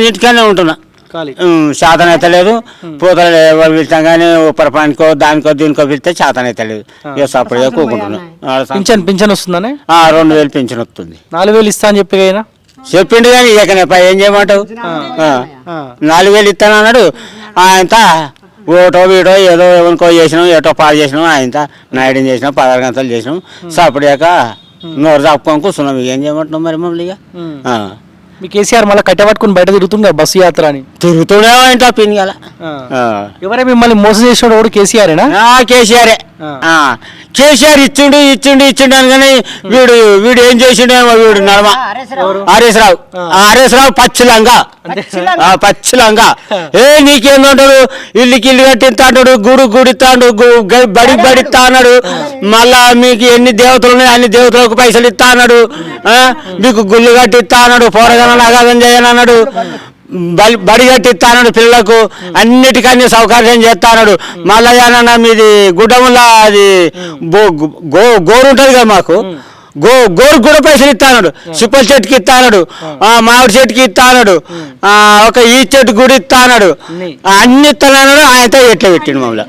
ఇంటికనే ఉంటున్నా, శాతం అయితే లేదు. పూతలు ఎవరు పిలిచాం కానీ ఉప్పరపానికో దానికో దీనికో పిలిస్తే శాతం అయితే లేదు. ఇక సపరేట్గా కూకుంటున్నా. పింఛన్ వస్తుందని 2000 పింఛన్ వస్తుంది. 4000 ఇస్తా అని చెప్పి చెప్పిండు కానీ ఇక ఏం చేయమంటావు. 4000 ఇస్తాను అన్నాడు. ఆయన ఓటో వీటో ఏదో ఎవరికో చేసినాం, ఏటో పాడు చేసినాం, ఆయన నాయుడు చేసినాం, 16 గంటలు చేసినాం. సపరేక నోరు చాపుకొని కూర్చున్నాం. ఇక ఏం చేయమంటున్నాం మరి మమ్మల్ని. ఇక మీ కేసీఆర్ మళ్ళీ కట్టెపట్టుకుని బయట తిరుగుతుండే బస్సు యాత్ర అని తిరుగుతూనే ఇంట్లో పిన్ గల. ఎవరే మిమ్మల్ని మోసం చేసినాడు? కేసీఆర్ఏనా? కేసీఆరే. కేసీఆర్ ఇచ్చిండు అనగానే వీడు ఏం చేసిండేమో. వీడు నడమ హరీష్ రావు పచ్చిలంగా నీకేందంటాడు, ఇల్లు కట్టిస్తా అన్నాడు, గుడిస్తాడు, బడిస్తా అన్నాడు. మళ్ళా మీకు ఎన్ని దేవతలు ఉన్నాయి అన్ని దేవతలకు పైసలు ఇస్తా అన్నాడు. మీకు గుళ్ళు కట్టిస్తా అన్నాడు, పోరగాలను అగాధం చేయను అన్నాడు, బడి కట్టిస్తా అన్నాడు, పిల్లలకు అన్నిటికన్నీ సౌకర్యం చేస్తా అన్నాడు. మళ్ళా ఏమన్నా మీది గుడ్డములా అది గోరు ఉంటుంది కదా, మాకు గోరు కూడా పైసలు ఇస్తా అన్నాడు. సుప్పల చెట్టుకి ఇస్తా అన్నాడు, మామిడి చెట్టుకి ఇస్తా అన్నాడు, ఒక ఈ చెట్టు కూడా ఇస్తా అన్నాడు. అన్ని ఇస్తానన్నాడు. ఆయనతో ఎట్లా పెట్టిండు మమ్మల్ని.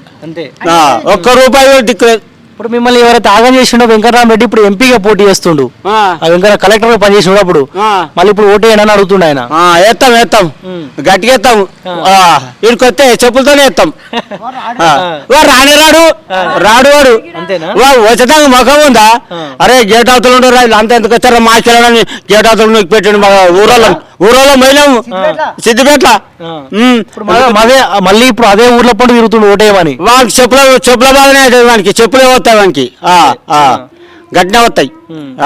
ఒక్క రూపాయి కూడా దిక్కులేదు. ఇప్పుడు మిమ్మల్ని ఎవరైతే ఆగం చేసిండో వెంకటరామరెడ్డి ఇప్పుడు ఎంపీగా పోటీ చేస్తుండు. వెంకట కలెక్టర్ గా పనిచేసినప్పుడు అప్పుడు మళ్ళీ ఇప్పుడు ఓటు వేయనని అడుగుతుండ ఆయన. వేస్తాం గట్టిగా వేస్తాం. వీడికి వస్తే చెప్పులతోనే వేస్తాం. రాడు వాడు వచ్చేదాకా ముఖం ఉందా? అరే గేట్ అవతలు ఉండరు అంత ఎందుకు వచ్చారో మాకెళ్ళని గేట్ అవతలు మీకు పెట్టండి. మా ఊరోలో మైనాము సిద్దిపేట. మళ్ళీ ఇప్పుడు అదే ఊర్లో పండు తిరుగుతుండు ఓటేయమని. వానికి చెప్పుల బాగానే అవుతుంది. వానికి చెప్పులే వస్తాయి, వానికి గట్టినే వస్తాయి.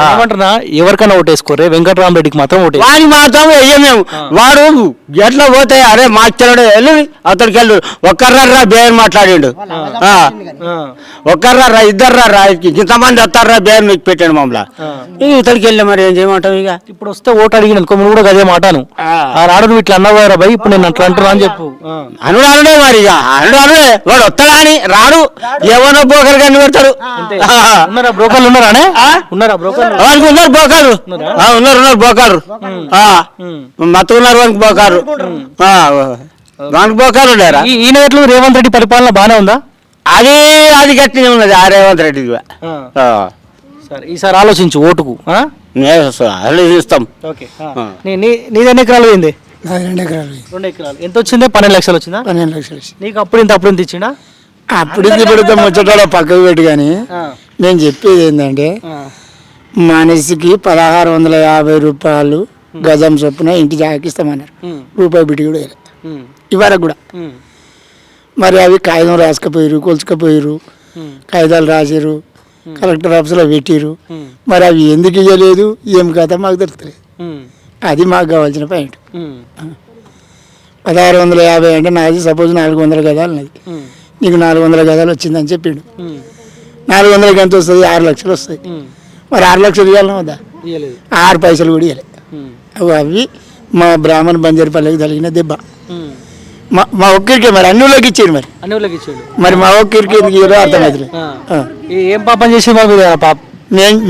ఏమంటున్నా ఎవరికైనా ఓటేసుకోరే, వెంకటరామరెడ్డికి మాత్రం ఓటే. వానికి మాత్రం వెయ్యం మేము. వాడు ఎట్లా పోతాయి? అరే మాట్లాడు వెళ్ళు అతడికి వెళ్ళు. ఒక్కర్రా బేర్ మాట్లాడిండు, ఒక్కర్రా ఇద్దర్రా ఇంతమంది వస్తారా బేర్ మీకు పెట్టాడు మమ్మల్ని. ఇతడికి వెళ్ళి మరి ఏం చేయమంటావు? ఇక ఇప్పుడు వస్తే ఓటు అడిగిన నువ్వు కూడా అదే మాటను రాడు, నువ్వు ఇట్లా అన్నవారా భయ్, ఇప్పుడు నేను అట్లా అంటున్నా అని చెప్పు. అనుడే మరి ఇక అనుడే. వాడు వస్తాడా అని రాడు, ఏమన్నా బ్రోకర్ గాని పెడతాడు. బ్రోకర్లు ఉన్నారా? ఉన్నారా వానికి ఉన్నారు బోకారు, ఉన్నారు బోకారు, మత్తుకున్నారు వానికి బోకారు, వానికి బోకారు లేరా. ఈయన ఎట్లు రేవంత్ రెడ్డి పరిపాలన బాగానే ఉందా? అది గట్టినే ఉన్నది ఆ రేవంత్ రెడ్డి. సరే ఈసారి ఆలోచించు ఓటుకు. ఆలోచిస్తాం. నీదెన్ని ఎకరాలు పోయింది? 2 ఎకరాలు. 2 ఎకరాలు ఎంత వచ్చింది? 12 లక్షలు వచ్చిందా? 12 లక్షలు. నీకు అప్పుడు ఇంత ఇచ్చిండా? అప్పుడు పెడితే ముచ్చట పక్కకు పెట్టి. కానీ నేను చెప్పేది ఏంటంటే మనిషికి 1650 రూపాయలు గజం చొప్పున ఇంటి జాకిస్తామన్నారు. రూపాయి బిడ్డ కూడా ఇవరకు కూడా. మరి అవి కాగితం రాసుకపోయారు, కొలుచుకపోయారు, కాగితాలు రాసారు, కలెక్టర్ ఆఫీసులో పెట్టిరు. మరి అవి ఎందుకు ఇవ్వలేదు ఏం కథ మాకు దొరుకుతలేదు. అది మాకు కావాల్సిన పాయింట్. 1650 అంటే నాది సపోజ్ 400 గదాలు ఉన్నది, నీకు 400 గదాలు వచ్చిందని చెప్పిండు. 400కి ఎంత వస్తుంది? 6 లక్షలు వస్తాయి. మరి 6 లక్షలు ఇవ్వాలన్నా వద్దా? 6 పైసలు కూడా ఇవ్వలే. అవి మా బ్రాహ్మణ బంజారుపల్లికి తగిలిన దెబ్బ. మా ఒక్కరికి మరి అన్నిలోకి ఇచ్చాడు. మరి మా ఒక్కరికి ఎందుకు ఇవ్వరో అర్థమవుతుంది. ఏం పాపం చేసి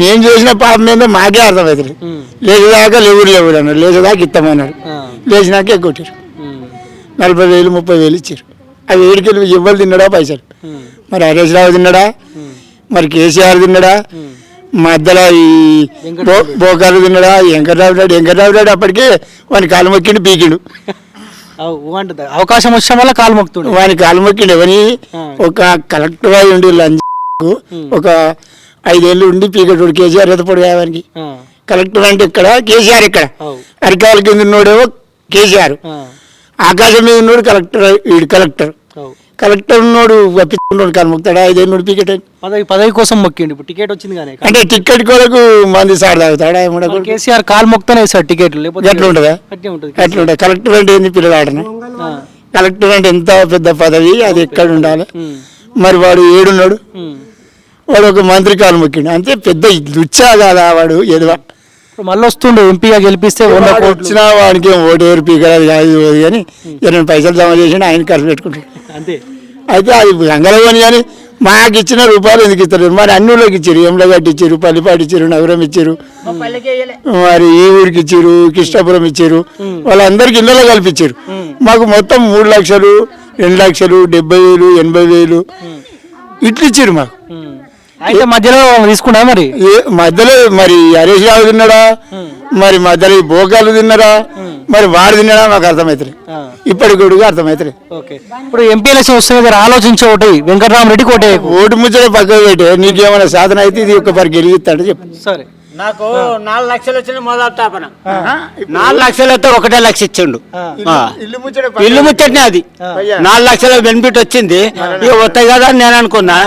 నేను చేసిన పాపం ఏందో మాకే అర్థమవుతుంది. లేచేదాకా లేవు అన్నారు, లేచేదాకా ఇస్తామన్నారు, లేచినాక ఎగ్గొట్టారు. 40,000 30,000 ఇచ్చారు. అవి ఏడికెళ్ళి ఇవ్వాలి తిన్నాడా పైసలు? మరి హరీష్ రావు తిన్నాడా? మరి కేసీఆర్ తిన్నాడా? మధ్యలో ఈ బోకారు తిన్నాడా? వెంకటరావు రెడ్డి అప్పటికే వాని కాలు మొక్కిండు, పీకిండు. అవకాశం వచ్చిన వల్ల కాలు మొక్కుతుండు. వాని కాలు మొక్కిండు. ఎవని ఒక కలెక్టర్ అయి ఉండి లంచకు ఒక 5 ఏళ్ళు ఉండి పీకటోడు కేసీఆర్ ఎదపడు. వానికి కలెక్టర్ అంటే ఇక్కడ, కేసీఆర్ ఇక్కడ. అరికాల కింద ఉన్నోడేమో కేసీఆర్, ఆకాశం మీద ఉన్నోడు కలెక్టర్. వీడు కలెక్టర్ ఉన్నోడు వప్పించుకున్నాడు కాలు మొక్కుతాడు. 5 ఏళ్ళు పీకెట్ పదవి కోసం మొక్కిండు. ఇప్పుడు టికెట్ వచ్చింది కానీ అంటే టికెట్ కొరకు మంది సార్ తాగుతాడా? కేసీఆర్ కాలు మొక్కుతానే సార్ టికెట్లు. ఎట్లా ఉంటుందా? ఎట్లా ఉంటుంది? కలెక్టర్ అంటే ఏంది పిల్లలాడన? కలెక్టర్ అంటే ఎంత పెద్ద పదవి, అది ఎక్కడ ఉండాలి? మరి వాడు ఏడున్నాడు, వాడు ఒక మంత్రి కాలు మొక్కిండు అంతే. పెద్ద లుచ్చా కాదా వాడు? ఎదువా మళ్ళీ వస్తుండే ఎంపీగా గెలిపిస్తే వచ్చినా వాడికి ఓటు ఎవరు పీకర్ అది కాదు కానీ 20 పైసలు జమ చేసి ఆయన ఖర్చు పెట్టుకుంటాడు అంతే. అయితే అది గంగలవని కానీ మాకు ఇచ్చిన రూపాయలు ఎందుకు ఇస్తారు మరి అన్ని ఊళ్ళకి ఇచ్చారు ఎమ్లగడ్డ ఇచ్చారు పల్లిపాటి ఇచ్చారు నగరం ఇచ్చారు మరి ఈ ఊరికి ఇచ్చారు కృష్ణాపురం ఇచ్చారు వాళ్ళందరికీ ఇళ్ళలో కల్పించారు మాకు మొత్తం 3 లక్షలు 2 లక్షలు 70,000 80,000 ఇట్లు ఇచ్చారు మాకు అయితే మధ్యలో తీసుకున్నా మరి మధ్యలో మరి హరీష్ రావు తిన్నాడా మరి మధ్యలో ఈ బోకాలు తిన్నారా మరి వాడు తిన్నాడా మాకు అర్థమవుతుంది ఇప్పటికి కూడా అర్థమవుతుంది ఇప్పుడు ఎంపీ ఎలక్షన్ వస్తే కదా ఆలోచించే ఒకటి వెంకటరామరెడ్డికి ఒకటి ఓటు ముచ్చట పక్కకు పెట్టే నీకేమైనా సాధన అయితే ఇది ఒక్కసారి గెలిగిస్తాడు చెప్పు సరే నాకు 4 లక్షలు వచ్చిన మొదటి తాపన 4 లక్షలు అయితే 1 లక్ష ఇచ్చిండు ఇల్లు ముచ్చటనే అది 4 లక్షల బెనిఫిట్ వచ్చింది ఇక వస్తాయి కదా అని నేను అనుకున్నా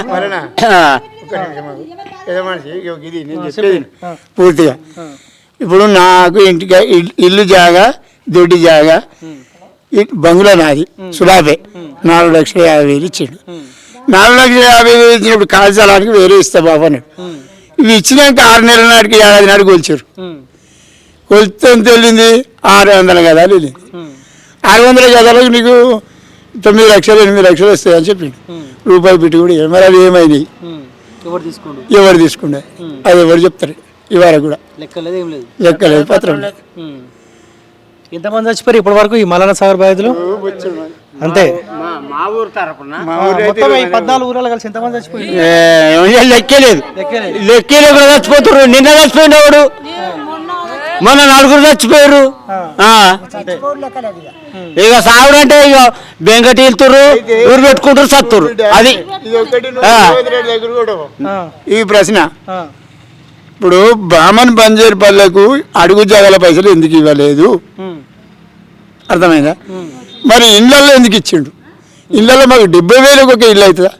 పూర్తిగా ఇప్పుడు నాకు ఇంటికి ఇల్లు జాగా దొడ్డి జాగా బంగుళా నాది సులాబే 4,50,000 ఇచ్చిండు 4,50,000 ఇచ్చినప్పుడు కాల్చడానికి వేరే ఇస్తా బాబు అన్నాడు ఇవి ఇచ్చినాక 6 నెలల నాటికి 7 నాటికి కొలిచారు కొలిస్తే ఎంత వెళ్ళింది 600 గదాలు వెళ్ళింది 600 గదాలకు నీకు 9 లక్షలు 8 లక్షలు వస్తాయని చెప్పిండు రూపాయి పెట్టి కూడా మరి అవి ఏమైంది ఎవరు తీసుకుండే అది ఎవరు చెప్తారు ఇవాళ కూడా లెక్కలేదు పత్రం ఎంతమంది చచ్చిపోయారు ఇప్పటి వరకు ఈ మల్లన్న సాగర్ బాధితులు అంతే మా ఊరు తరపున 14 ఊరాలు కలిసి ఎంతమంది చచ్చిపోయారు లెక్కలే కూడా చచ్చిపోతారు నిన్న చచ్చిపోయినవాడు మొన్న 4 చచ్చిపోయారు ఇక సాగుడు అంటే ఇక బెంగటి వెళ్తురు ఊరు పెట్టుకుంటారు సత్తురు అది ఈ ప్రశ్న ఇప్పుడు బామన్ బంజేరు పల్లెకు అడుగు జాగాల పైసలు ఎందుకు ఇవ్వలేదు అర్థమైందా మరి ఇళ్ళల్లో ఎందుకు ఇచ్చిండు ఇళ్ళల్లో మాకు 70,000 ఒక ఇల్లు అవుతుందా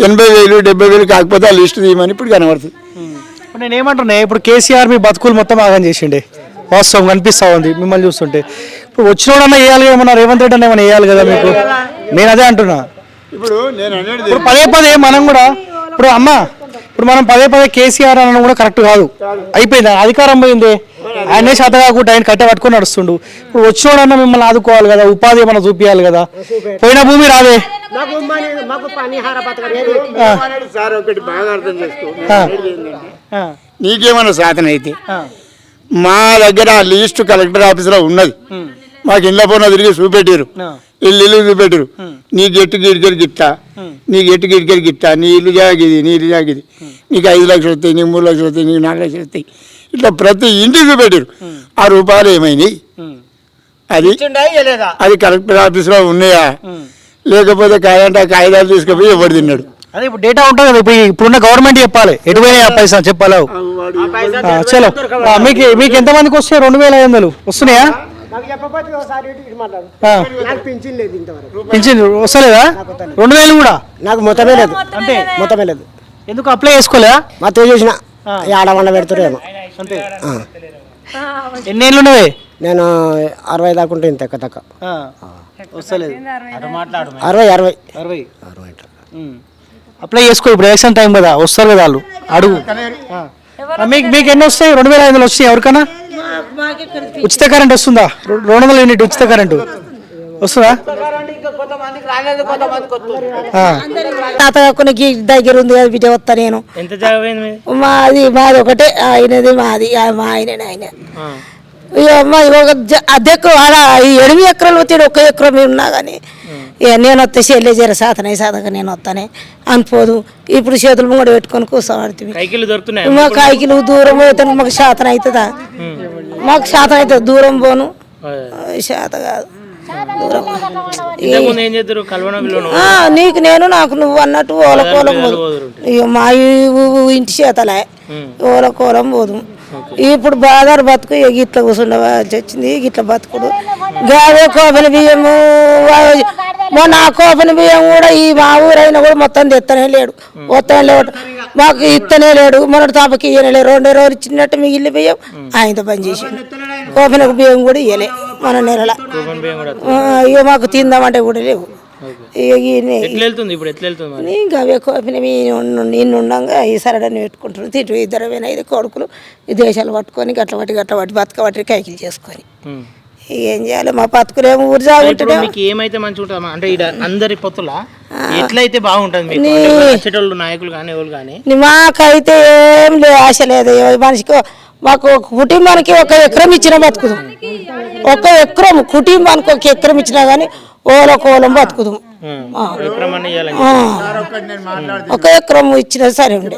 80,000 70,000 కాకపోతే ఆ లిస్ట్ తీయమని ఇప్పుడు కనబడుతుంది నేను ఏమంటున్నా ఇప్పుడు కేసీఆర్ మీ బతుకులు మొత్తం ఆగం చేసిండే వాస్తవం కనిపిస్తా ఉంది మిమ్మల్ని చూస్తుంటే ఇప్పుడు వచ్చినోడన్నా వేయాలి ఏమన్నా రేవంత్ రెడ్డి అన్న ఏమన్నా వేయాలి కదా మీకు నేను అదే అంటున్నా ఇప్పుడు నేను ఇప్పుడు పదే మనం కూడా ఇప్పుడు మనం పదే కేసీఆర్ అన్న కూడా కరెక్ట్ కాదు అయిపోయింది అధికారం పోయింది ఆయనే శాత కాకుండా ఆయన కట్టె పట్టుకొని నడుస్తుండు ఇప్పుడు వచ్చినోడన్నా మిమ్మల్ని ఆదుకోవాలి కదా ఉపాధి ఏమన్నా చూపించాలి కదా పోయిన భూమి రాదే సార్ ఒకటి బాగా అర్థం చేసుకో నీకేమన్నా సాధన అయితే మా దగ్గర ఆ లిస్ట్ కలెక్టర్ ఆఫీసులో ఉన్నది మాకు ఇళ్ళ పోన తిరిగి చూపెట్టారు ఇల్లు చూపెట్టారు నీ గెట్టు గిడికలు గిట్టా నీ గెట్టు గిడికలు గిట్టా నీ ఇల్లు జాగిది నీ ఇల్లు జాగిది నీకు 5 లక్షలు వస్తాయి నీకు 3 లక్షలు వస్తాయి నీకు 4 లక్షలు వస్తాయి ఇట్లా ప్రతి ఇంటికి చూపెట్టారు ఆ రూపాయలు ఏమైనాయి అది కలెక్టర్ ఆఫీసులో ఉన్నాయా లేకపోతే కాదంటే ఆ కాగితాలు తీసుకుపోయి ఎవరు తిన్నాడు అదే ఇప్పుడు డేటా ఉంటుంది కదా ఇప్పుడున్న గవర్నమెంట్ చెప్పాలి ఎటువైనా పైసా చెప్పాలి చలో మీకు ఎంతమందికి వస్తాయి 2,500 వస్తున్నాయా పింఛన్ వస్తలేదా 2,000 కూడా నాకు మొత్తమే లేదు అంటే మొత్తమే లేదు ఎందుకు అప్లై చేసుకోలేదా మొత్తం చూసిన ఆడవండ పెడతారేమో అంతే ఎన్ని ఏళ్ళు ఉన్నవే నేను 60 దాకా ఉంటే ఇంత తక్కువ వస్తలేదు 60 అప్లై చేసుకో ఇప్పుడు ఎలక్షన్ టైం కదా వస్తారు కదా వాళ్ళు అడుగు మీకు ఎన్ని వస్తాయి 2,500 వస్తాయి ఎవరికైనా ఉచిత కరెంట్ వస్తుందా 200 యూనిట్ ఉచిత కరెంటు వస్తుందా తాతకి దగ్గర ఉంది కదా బిడ్డ వస్తా నేను మాది ఒకటే ఆయనది మాది మా ఆయన అద్దెకు ఆడ 8 ఎకరాలు వచ్చాడు 1 ఎకరం ఉన్నా కానీ నేను వస్తే చెల్లె జర సాధక నేను వస్తానే అనిపోదు ఇప్పుడు చేతులు ముంగడ పెట్టుకొని కూర్చోబడుతుంది మా కాయకిలు దూరం పోతే మాకు శాతం అవుతుందా మాకు శాతం అవుతుంది దూరం పోను శాత కాదు నీకు నేను నాకు నువ్వు అన్నట్టు ఓలకోలం పోదు మా ఇంటి చేతలే ఓలకోలం పోదు ఇప్పుడు బాధారు బతుకు గిట్ల కూర్చుండవలసి వచ్చింది గిట్ల బతుకుడు గావే కోపన బియ్యము మొన్న ఆ కోపన బియ్యం కూడా ఈ మా ఊరైనా కూడా మొత్తం తెత్తనే లేడు వస్తనే లేడు మాకు ఇత్తనే లేడు మొన్నటి తాపకి ఇయ్యలేదు 2 రోజులు ఇచ్చినట్టు మిగిలిన బియ్యం ఆయనతో పని చేసి కోపనకు బియ్యం కూడా ఇయ్యలే మన నెలల ఇక మాకు తిందామంటే కూడా లేవు ఇంకా అవే కోపిన నిన్ను ఉండగా ఈ సరడని పెట్టుకుంటున్నాను తిట్టు 2 కొడుకులు ఈ దేశాలు పట్టుకొని గట్ల పట్టి బతకబట్టి కైకిలు చేసుకొని ఏం చేయాలి మా బతుకులేమో ఊరు జాగుంటే ఏమైతే మంచిగా అంటే అందరి పొత్తుల ఎట్లయితే బాగుంటది మీకు వచ్చేటోళ్ళు నాయకులు కానీ ఎవరు కానీ? మాకైతే ఏం లేదు, ఆశ లేదు. మనిషికి మాకు ఒక కుటుంబానికి 1 ఎకరం ఇచ్చినా బతుకుదాం. 1 ఎకరం కుటుంబానికి 1 ఎకరం ఇచ్చినా కానీ ఓలం బతుకుదాం. 1 ఎకరం ఇచ్చినా సరే ఉండే.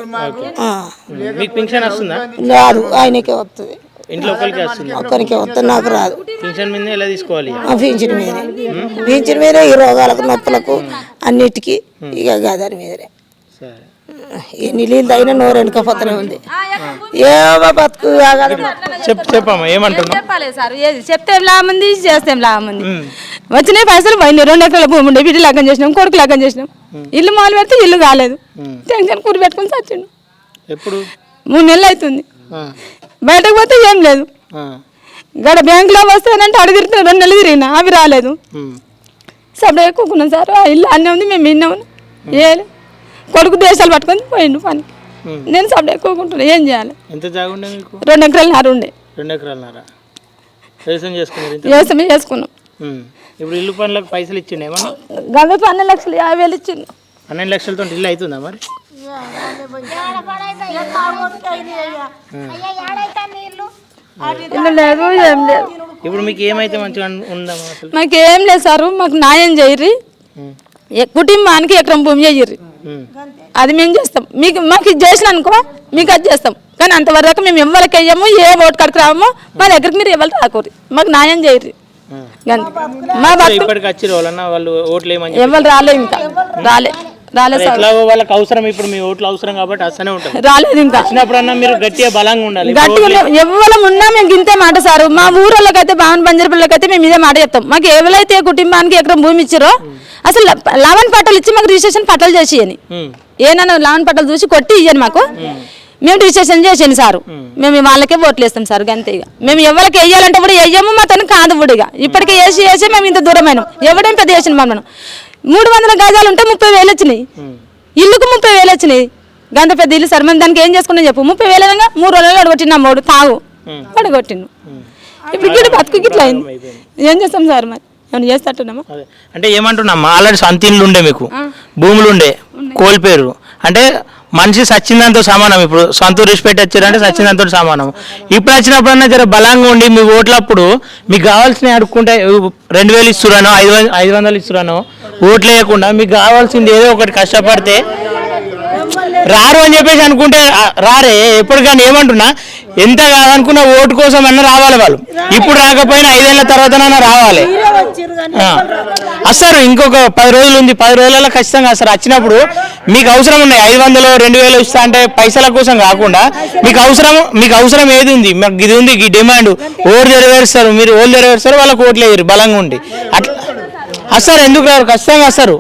మీకు పింఛన్ వస్తుందా? రాదు, ఆయనకే వస్తుంది. ఇంట్లో ఒక్కరికే వస్తుంది, నాకు రాదు. పింఛన్ మీద ఎలా తీసుకోవాలి? పింఛన్ మీదే ఈ రోగాలకు నొప్పులకు అన్నిటికీ ఇక దాని మీదనే. ఎన్ని నీళ్ళు అయినా నోరు వెనుకపోతూనే ఉంది. ఏమో బతుకు చెప్పమ్మా ఏమంటున్నా? చెప్పలేదు సార్, ఏది చెప్తే లాభమంది చేస్తే లాభమంది. వచ్చినాయి పైసలు పోయినాయి. 2 ఎకరాల భూమి ఉండే, బిడ్డ లగ్గం చేసినాం, కొడుకు లగ్గం చేసినాం. ఇల్లు మొదలు పెడితే ఇల్లు కాలేదు. టెన్షన్ కూర పెట్టుకుని చచ్చిండు. ఎప్పుడు? 3 నెలలు అవుతుంది. బయటకు పోతే ఏం లేదు. గడ బ్యాంకులో వస్తానంటే అడిగితే 2 నెలలు తిరిగినా, అవి రాలేదు. సపడే ఎక్కుకున్నాం సార్. ఆ ఇల్లు అన్నీ ఉంది, మేము విన్నాము. ఏ కొడుకు దేశాలు పట్టుకొని పోయిండు పనికి. నేను సపడే ఎక్కుకుంటున్నా, ఏం చేయాలి? ఎంత జాగుండే మీకు? 2 ఎకరాలు ఉండే. 2 ఎకరాలన్నర వ్యవసాయం చేసుకున్నారు? వ్యవసాయం చేసుకున్నాం. ఇప్పుడు ఇల్లు పనులకు పైసలు ఇచ్చిండే ఏమన్నా? గంగ 12,50,000 ఇచ్చిండు. 12 లక్షలతో ఇల్లు అవుతుందా మరి? ఇల్లు లేదు, ఏం లేదు. ఇప్పుడు మీకు ఏమైతే మంచిగా ఉందా? అసలు మాకేం లేదు సార్, మాకు న్యాయం చేయర్రి. కుటుంబానికి 1 ఎకరం భూమి చేయర్రి, అది మేము చేస్తాం. మాకు ఇది చేసిన అనుకో మీకు అది చేస్తాం. కానీ అంతవరకు మేము ఎవరికి వెయ్యము, ఏ ఓటు కడికి రావము. మా దగ్గరికి మీరు ఎవరు రాకూరి, మాకు న్యాయం చేయర్రి. మా ఇప్పటికి వచ్చి వాళ్ళు ఓట్లు ఏమని ఎవరు రాలే, ఇంకా రాలేదు సార్. వాళ్ళకి అవసరం, ఇప్పుడు మీ ఓట్లు అవసరం కాబట్టి అసలే ఉంటుంది. రాలేదు ఇంకా. వచ్చినప్పుడన్నా మీరు గట్టిగా బలంగా ఉండాలి. గట్టిగా ఎవరు ఉన్నా మేము గింతే మాట సార్. మా ఊరోళ్ళకైతే బావన్ బంజరపల్లకైతే మేము ఇదే మాట చెప్తాం. మాకు ఎవరైతే కుటుంబానికి 1 ఎకరం భూమి ఇచ్చారో అసలు 11 పట్టాలు ఇచ్చి మాకు రిజిస్ట్రేషన్ పట్టాలు చేసేయని. ఏనన్నా 11 పట్టాలు చూసి కొట్టి ఇయ్యని మాకు. మేము రిజిస్ట్రేషన్ చేసేది సారు. మేము వాళ్ళకే ఓట్లు వేస్తాం సార్, అంతే. ఇక మేము ఎవరికి వేయాలంటే కూడా వేయము, మా తను కాదు కూడా. ఇక ఇప్పటికే వేసి మేము ఇంత దూరమైనాం. ఎవడేం పెద్ద చేసిన మమ్మల్ని. 300 గజాలు ఉంటే 30,000 వచ్చినాయి. ఇల్లుకు 30,000 వచ్చినాయి. గంత పెద్ద ఇల్లు సార్. మేము దానికి ఏం చేసుకున్నా చెప్పు. 30,000 3 రోజులు అడగొట్టిన అమ్మోడు తాగు పడగొట్టిండు. ఇప్పుడు గిట్ట బతుకు గిట్ల అయింది. ఏం చేస్తాం సార్? మరి ఏమైనా చేస్తట్టున్నామా? అంటే ఏమంటున్నామ్మా, ఆల్రెడీ సొంత ఇల్లు ఉండే, మీకు భూములు ఉండే, కోల్పోయారు. అంటే మనిషి సచ్చిందంతో సమానం. ఇప్పుడు సొంత రెస్పెక్ట్ వచ్చారంటే సచ్చిందంతో సమానం. ఇప్పుడు వచ్చినప్పుడన్నా జర బలంగా ఉండి మీ ఓట్లప్పుడు మీకు కావాల్సినవి అడుక్కుంటే 2,000 ఇస్తున్నానో 500 ఇస్తున్నానో ఓట్లు వేయకుండా మీకు కావాల్సింది ఏదో ఒకటి కష్టపడితే రారు అని చెప్పేసి అనుకుంటే రారే. ఎప్పటికైనా ఏమంటున్నా, ఎంత కాదనుకున్న ఓటు కోసం అన్న రావాలి వాళ్ళు. ఇప్పుడు రాకపోయినా 5 ఏళ్ల తర్వాతనైనా రావాలి. వస్తారు, ఇంకొక 10 రోజులు ఉంది. 10 రోజులలో ఖచ్చితంగా వస్తారు. వచ్చినప్పుడు మీకు అవసరం ఉన్నాయి 500 2,000 ఇస్తా అంటే పైసల కోసం కాకుండా మీకు అవసరం ఏది ఉంది, మాకు ఇది ఉంది, ఈ డిమాండ్ ఓటు నెరవేరుస్తారు. మీరు ఓట్లు నెరవేరుస్తారు, వాళ్ళకి ఓట్లు వేయరు బలంగా ఉండి. అట్లా వస్తారు. ఎందుకు రారు? ఖచ్చితంగా వస్తారు.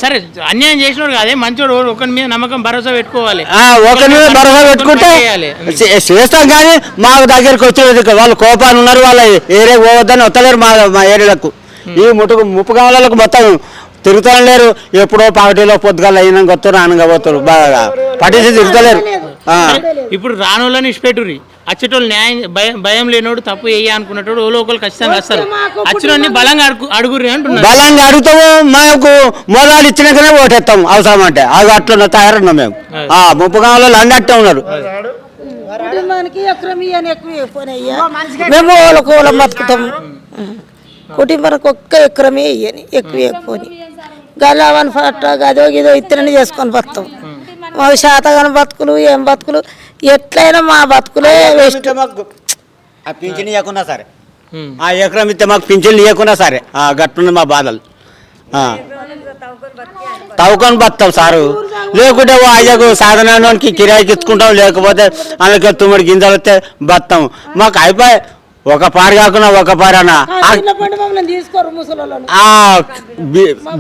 సరే, అన్యాయం చేసినోడు కాదే మంచోడు, ఒకరి మీద నమ్మకం భరోసా పెట్టుకోవాలి. ఒకరి మీద భరోసా పెట్టుకుంటే చేస్తాం. కానీ మాకు దగ్గరికి వచ్చేది వాళ్ళు కోపాలు ఉన్నారు, వాళ్ళ ఏరియా పోవద్దని వస్తలేరు మా ఏరియాలకు. ఈ ముప్పు కావాలకు మొత్తం తిరుగుతూ లేరు. ఎప్పుడో పార్టీలో పొద్దుగాలు అయినా కొత్తారు, ఆనంగా పోతారు. బాగా పట్టించి తిరుగుతలేరు. ఇప్పుడు రానోళ్ళని ఇష్టపెట్టుర్రి. వచ్చేటోళ్ళు న్యాయం భయం లేనోడు తప్పు వేయ అనుకున్నట్టు ఒకరు ఖచ్చితంగా వస్తారు. వచ్చిన బలంగా అడుగుర్రి అంటున్నారు. బలంగా అడుగుతాము. మాకు మొదలు ఇచ్చినాకనే ఓటేస్తాము అవసరం అంటే. అది అట్లా తయారున్నాం మేము. ముప్పు కావాలి అన్నట్టే ఉన్నారు. మేము ఓలకోలం బతుకుతాము. కుటుంబానికి 1 ఎకరమే ఇయ్యని, ఎక్కువ ఎక్కువని. గలావని పట్ట గదో గిదో ఇత్తనని చేసుకొని బతుకుతాం. మాకు శాతగాని బతుకులు ఏం బతుకులు, ఎట్లయినా మా బతుకులే వేస్ట్. ఆ పింఛన్ ఇవ్వకున్నా సరే, ఆ ఎకరం ఇస్తే మాకు పింఛన్లు ఇవ్వకున్నా సరే, గట్టున్న మా బాధలు తవ్వుకొని బతాం సారు. లేకుంటే అయ్యకు సాధనానికి కిరాయికి ఇచ్చుకుంటాం, లేకపోతే అందుకే 9 గింజలు వస్తే బతాం. మాకు అయిపోయి ఒక పారి కాకుండా ఒక పారి అన్న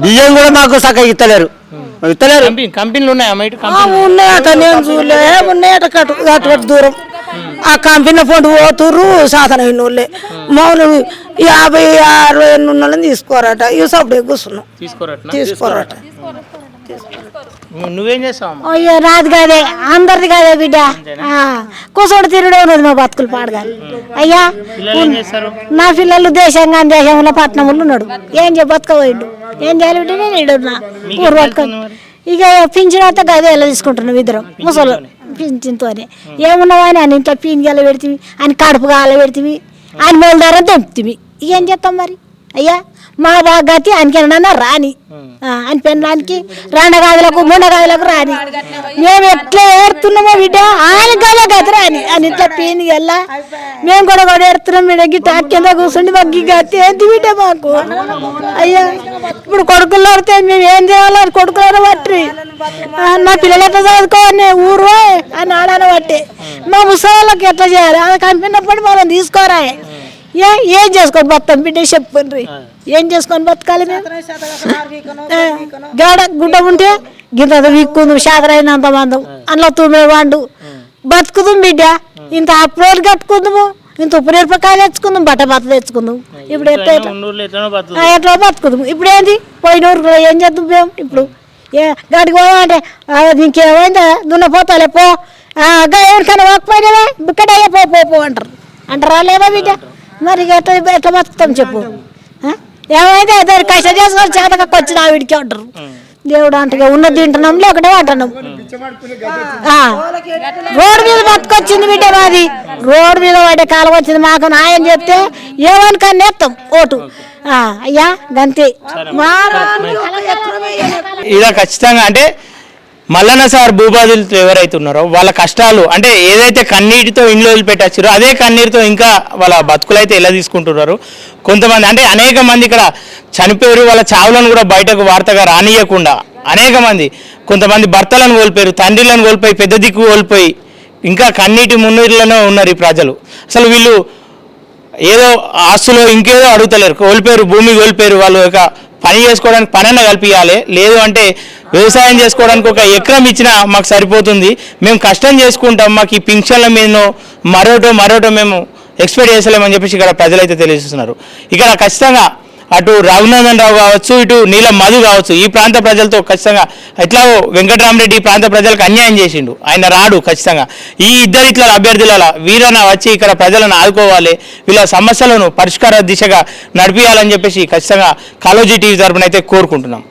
బియ్యం కూడా మాకు చక్కగా ఇస్తలేరు. కంపెనీలు ఉన్నాయట, నేను చూడలే. ఉన్నాయట అటు దూరం. ఆ కంపెనీ ఫండ్ పోతుర్రు సాధన అయిన వాళ్ళే. మౌలు 50 60 ఎన్ని ఉన్న వాళ్ళని తీసుకోరట. ఇవి సప్పుడు కూర్చున్నాం, తీసుకోరట. నువ్వేం చేస్తావు అయ్యో నాది కాదే అందరిది కాదే బిడ్డ కూర్చోడు తిరుడే ఉన్నది మా బతుకులు పాడగాలి అయ్యా నా పిల్లలు దేశంగా దేశంలో పట్నంలో ఉన్నాడు ఏం బతకపోయిండు ఏం చేయాలి బిడ్డ నేను ఇడున్నా ఊరు పట్టుకొని ఇక పింఛన్ అయితే గదే ఎలా తీసుకుంటున్నాం ఇద్దరం ముసలు పింఛన్తోనే ఏమున్నావా అని ఆయన ఇంట్లో పీన్ గల పెడితివి ఆయన కడుపు గాల పెడితివి ఆయన మూల ధర దొంపుతివి ఇక ఏం చేస్తాం మరి అయ్యా మా బాగతి ఆయనకేనా రాని ఆయన పెళ్ళానికి రెండగాదులకు మూడగాదులకు రాని మేము ఎట్లా ఏడుతున్నామో బిడ్డ ఆయన గదే గతి రాని ఆయన ఇట్లా పీని వెళ్ళా మేము కూడా ఏడుతున్నాం బిడ్డ గిట్ట కింద కూర్చుండి మాకు గతి ఏంటి బిడ్డ మాకు అయ్యా ఇప్పుడు కొడుకులు ఆడితే మేము ఏం చేయాలని కొడుకులను పట్టి నా పిల్లలు ఎట్లా చదువుకోవాలి ఊరు అని ఆడాన బట్టి మా ముసలాళ్ళకి ఎట్లా చేయాలి అది కంపినప్పుడు మనం తీసుకోరా ఏం చేసుకొని బతాం బిడ్డ చెప్పండి ఏం చేసుకొని బతకాలి మేము గాడ గుడ్డ ఉంటే గింత విక్కుందు శాతరైనంత మందం అందులో తుమ్మే వాడు బతుకుదాం బిడ్డ ఇంత అప్పుడేలు కట్టుకుందాము ఇంత ఉప్పు మిరపకాయలు తెచ్చుకుందాం బట్ట తెచ్చుకుందాం ఇప్పుడు ఎట్లా బతుకుదాం ఇప్పుడు ఏంది పోయిన ఊరు ఏం చేద్దాం మేము ఇప్పుడు గడికి పోదామంటే ఇంకేమైందా దున్నపోతాలే పో ఎవరికైనా పోకపోయినావే ఇక్కడయ్యా పో అంటారా లేదా బిడ్డ మరి ఎట్లా ఎట్లా బతుకుతాం చెప్పు ఏమైతే దాన్ని కష్టం చేసుకొని చేతకు వచ్చిన వీడికి అంటారు దేవుడు అంటే ఉన్నది తింటున్నాం లేకుంటే అంటున్నాం రోడ్డు మీద బతుకొచ్చింది బిడ్డ మాది రోడ్డు మీద పడే కాలం వచ్చింది మాకు న్యాయం చెప్తే ఏమనుకని ఎత్తాం ఓటు అయ్యా గంతే ఇలా ఖచ్చితంగా అంటే మల్లన్న సార్ భూబాధితులు ఎవరైతే ఉన్నారో వాళ్ళ కష్టాలు అంటే ఏదైతే కన్నీటితో ఇంట్లో వదిలిపెట్టచ్చారో అదే కన్నీటితో ఇంకా వాళ్ళ బతుకులైతే ఎలా తీసుకుంటున్నారు కొంతమంది అంటే అనేక మంది ఇక్కడ చనిపోయారు వాళ్ళ చావులను కూడా బయటకు వార్తగా రానియకుండా అనేక మంది కొంతమంది భర్తలను కోల్పోయారు తండ్రులను కోల్పోయి పెద్ద దిక్కు కోల్పోయి ఇంకా కన్నీటి మున్నీరులోనే ఉన్నారు ఈ ప్రజలు అసలు వీళ్ళు ఏదో ఆస్తులో ఇంకేదో అడుగుతలేరు కోల్పోయారు భూమి కోల్పోయారు వాళ్ళు ఒక పని చేసుకోవడానికి పనన్న కల్పించాలి లేదు అంటే వ్యవసాయం చేసుకోవడానికి ఒక ఎకరం ఇచ్చినా మాకు సరిపోతుంది మేము కష్టం చేసుకుంటాం మాకు ఈ పింఛన్ల మీద మరోటో మేము ఎక్స్పెక్ట్ చేసలేమని చెప్పేసి ఇక్కడ ప్రజలైతే తెలియజేస్తున్నారు ఇక్కడ ఖచ్చితంగా అటు రఘునందన్ రావు కావచ్చు ఇటు నీలం మధు కావచ్చు ఈ ప్రాంత ప్రజలతో ఖచ్చితంగా ఎట్లా వెంకటరామరెడ్డి ఈ ప్రాంత ప్రజలకు అన్యాయం చేసిండు ఆయన రాడు ఖచ్చితంగా ఈ ఇద్దరు ఇట్లా అభ్యర్థుల వీరన వచ్చి ఇక్కడ ప్రజలను ఆదుకోవాలి వీళ్ళ సమస్యలను పరిష్కార దిశగా నడిపించాలని చెప్పేసి ఖచ్చితంగా కాలోజీ టీవీ తరపున అయితే కోరుకుంటున్నాం.